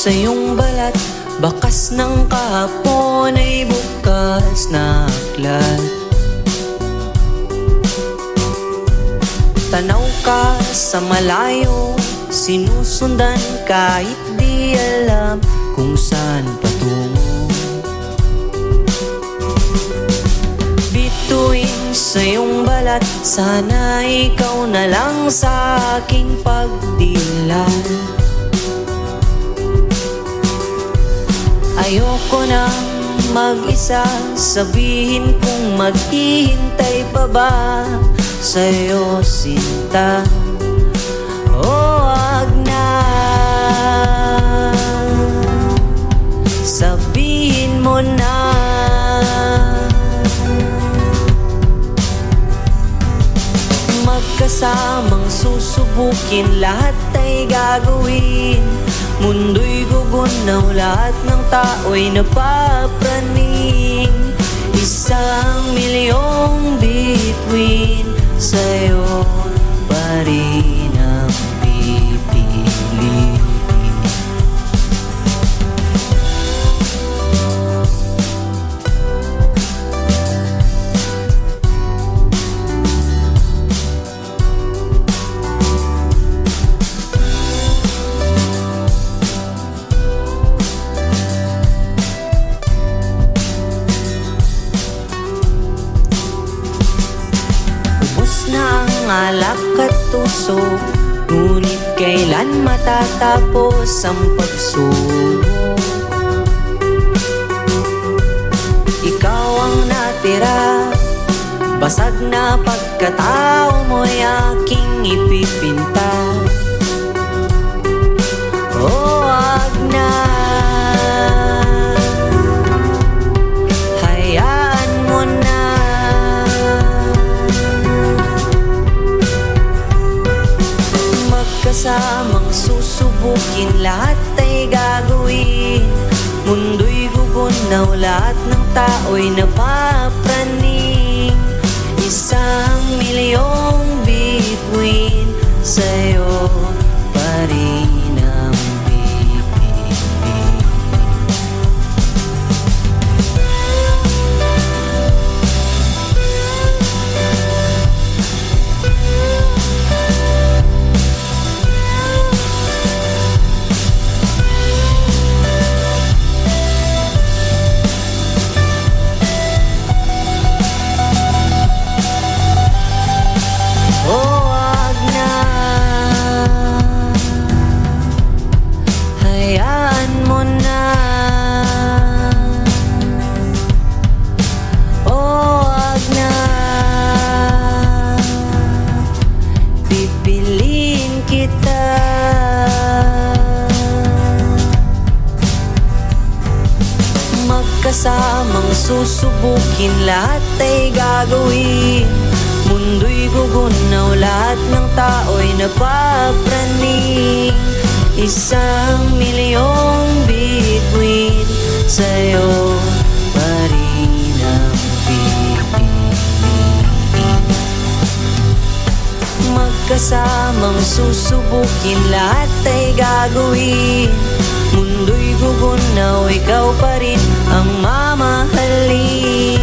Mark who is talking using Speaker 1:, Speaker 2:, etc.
Speaker 1: sa iyong balat. Bakas ng kahapon ay bukas na aklat. Tanaw ka sa malayo, sinusundan kahit di alam kung saan patungo. Bituin sa iyong balat, sana ikaw na lang sa aking pagdilan. Ayoko nang mag-isa, sabihin kung maghihintay pa ba sa'yo sinta. Wag na, sabihin mo na. Magkasamang susubukin, lahat ay gagawin. Mundo'y gugunaw, lahat ng tao'y napapraning. 1,000,000 bituin, sa'yo pa rin ang pipiliin. Alak at tusok, ngunit kailan matatapos ang pagsubok? Ikaw ang natira, basag na pagkatao mo'y aking ipipinta. Wag na, hayaan mo na. Kasamang susubukin, lahat ay gagawin. Mundo'y gugunaw, lahat ng tao'y napapraning. 1,000,000 bituin, sa'yo pa rin ang pipiliin. Kasamang susubukin, lahat ay gagawin. Mundo'y gugunaw, lahat ng tao'y napapraning. 1,000,000 bituin, sa'yo pa rin ang pipiliin. Magkasamang susubukin, lahat ay gagawin. Mundo'y gugunaw, ikaw pa rin ang mamahalin.